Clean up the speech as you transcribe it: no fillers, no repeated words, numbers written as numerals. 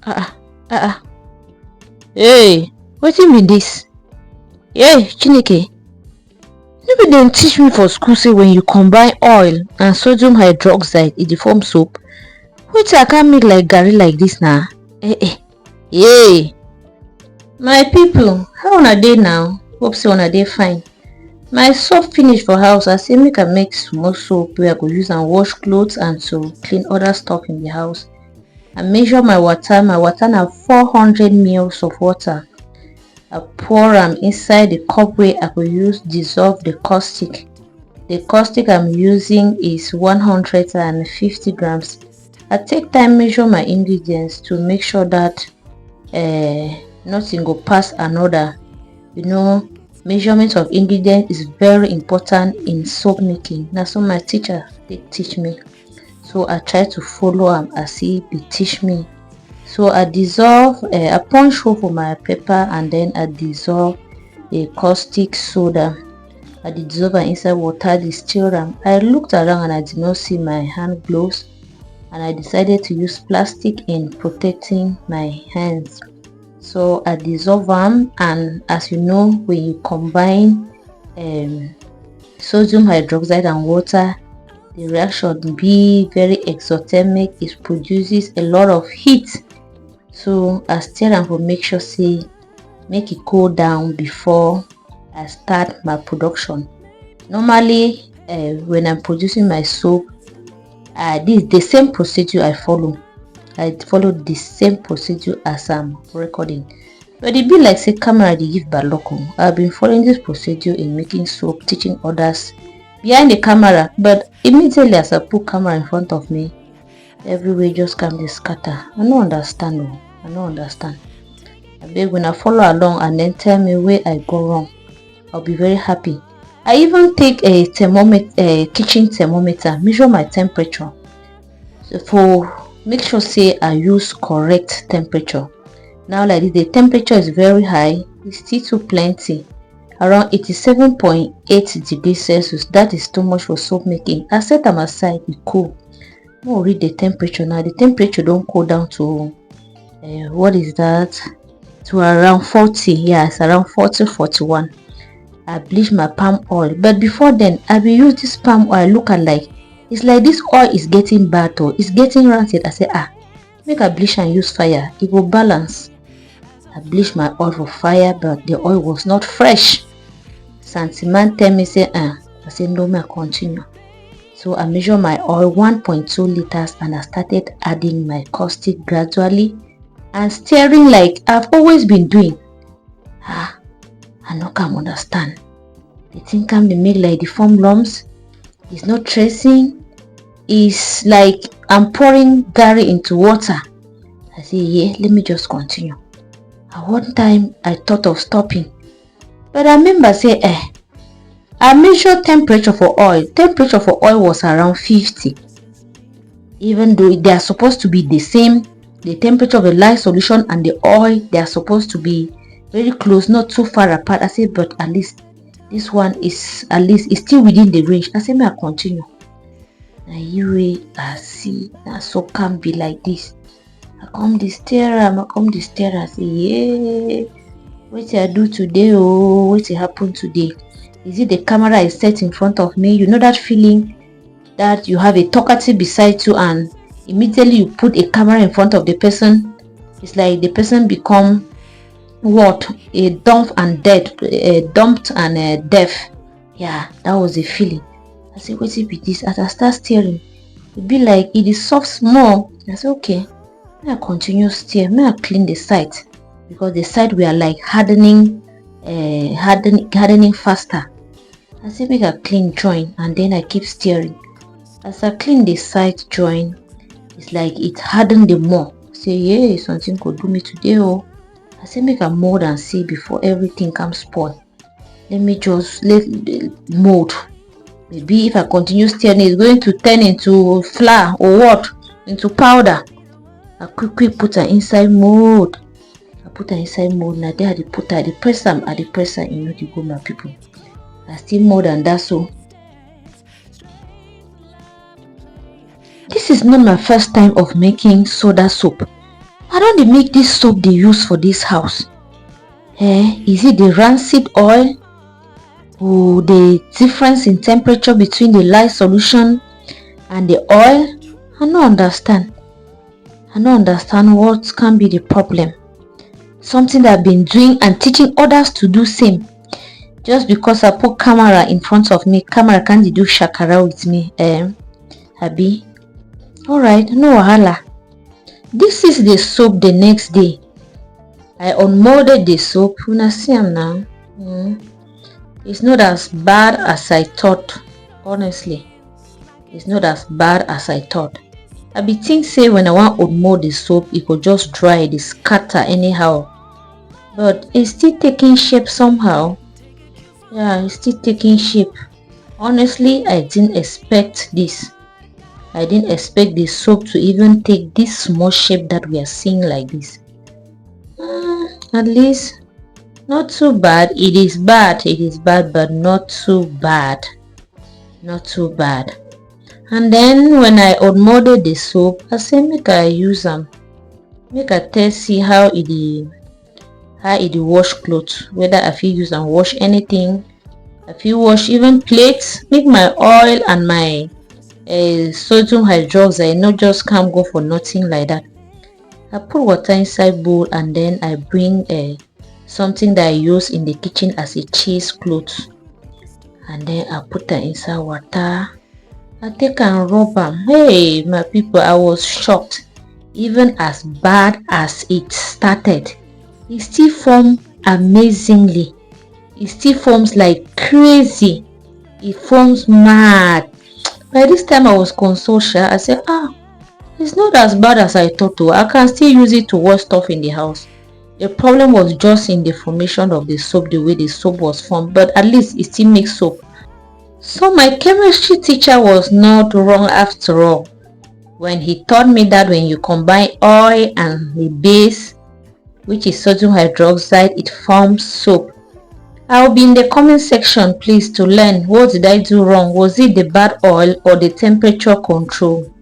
Ah, ah, ah. Hey, wetin be this? Hey, Chineke, no be dem teach me for school say when you combine oil and sodium hydroxide e dey form soap? Wetin I can't make like garri like this na? Hey, my people, how una dey now? Hope say una dey fine. My soap finish for house. I say make I make small soap wey I go use am wash clothes and to clean other stuff in the house. I measure my water. My water na 400 ml of water. I pour am inside the cup wey I go use dissolve the caustic. The caustic I'm using is 150 grams. I take time measure my ingredients to make sure that nothing go pass another. You know, measurement of ingredients is very important in soap making. Na so my teacher dey teach me. So I try to follow am as he be teach me. So I dissolve, I punch hole for my paper and then I dissolve the caustic soda. I dissolve am inside water, distill am. I looked around and I did not see my hand gloves, and I decided to use plastic in protecting my hands. So I dissolve am, and as you know, when you combine sodium hydroxide and water, the reaction be very exothermic. It produces a lot of heat. So I stir am for make sure say make it cool down before I start my production. Normally when I'm producing my soap, this is the same procedure I follow. I follow the same procedure as I'm recording, but it be like say camera dey give bad luck. I've been following this procedure in making soap, teaching others behind the camera, but immediately as I put camera in front of me, everywhere just come dey scatter. I no understand. I no understand. Abeg, when I follow along and then tell me where I go wrong, I'll be very happy. I even take a thermometer, a kitchen thermometer, measure my temperature. So for make sure say I use correct temperature. Now like this, the temperature is very high. It's still too plenty. Around 87.8 degrees Celsius. That is too much for soap making. I set them aside. It cool. We'll read the temperature now. The temperature don't cool down to what is that? To around 40. Yes, around 40, 41. I bleach my palm oil, but before then I will use this palm oil. Look at like it's like this oil is getting bad or it's getting rancid. I say make I bleach and use fire, it will balance. I bleach my oil for fire, but the oil was not fresh. Santiman tell me say I say no, may I continue. So I measure my oil 1.2 liters and I started adding my caustic gradually and stirring like I've always been doing. I no can understand. The thing can be made like the foam lumps. It's not tracing. It's like I'm pouring garri into water. I say, yeah, let me just continue. At one time, I thought of stopping. But I remember say, I measured temperature for oil. Temperature for oil was around 50. Even though they are supposed to be the same, the temperature of a light solution and the oil, they are supposed to be very close, not too far apart. I say, but at least this one is still within the range. I say, may I continue? Now you I see that so can be like this. I come the stair, I say, yeah, what I do today? Oh, what happen today? Is it the camera is set in front of me? You know that feeling that you have a talkative beside you and immediately you put a camera in front of the person. It's like the person become what? A dumped and deaf. Yeah, that was the feeling. I say, what it be this? As I start staring, it be like it is soft small. I say, okay, may I continue stir, may I clean the site, because the site we are like hardening faster. I say make I clean join and then I keep stirring. As I clean the site join, it's like it hardened the more. I say, yeah, something could do me today. Oh, I say make I mold and see before everything comes spoil. Let me just mold. Maybe if I continue stirring, it's going to turn into flour or what? Into powder. I quickly put her inside mold. I put her inside mold. Now there I put her, I press her, you know the go my people. I still more than that. So this is not my first time of making soda soap. I don't dey make this soap they use for this house. Is it the rancid oil? Or the difference in temperature between the lye solution and the oil? I no understand. I no understand what can be the problem. Something that I've been doing and teaching others to do same. Just because I put camera in front of me, camera can't do shakara with me. Abi. Alright, no wahala. This is the soap the next day. I unmolded the soap. Una see am now. It's not as bad as I thought. Honestly, it's not as bad as I thought. I be think say when I want unmold the soap, it could just dry, the scatter anyhow. But it's still taking shape somehow. Yeah, it's still taking shape. Honestly, I didn't expect this. I didn't expect the soap to even take this small shape that we are seeing like this. At least not too bad. It is bad, but not too bad. Not too bad. And then when I unmolded the soap, I said make I use them. Make I test see how it wash clothes. Whether I feel use and wash anything. I feel wash even plates. Make my oil and my sodium hydroxide not just can't go for nothing like that. I put water inside bowl and then I bring something that I use in the kitchen as a cheese cloth, and then I put that inside water. I take and rub them. Hey, my people, I was shocked. Even as bad as it started, it still formed amazingly. It still forms like crazy. It forms mad. By this time I was consoled. I said, it's not as bad as I thought. I can still use it to wash stuff in the house. The problem was just in the formation of the soap, the way the soap was formed, but at least it still makes soap. So my chemistry teacher was not wrong after all when he taught me that when you combine oil and the base, which is sodium hydroxide, it forms soap. I'll be in the comment section please to learn what did I do wrong. Was it the bad oil or the temperature control?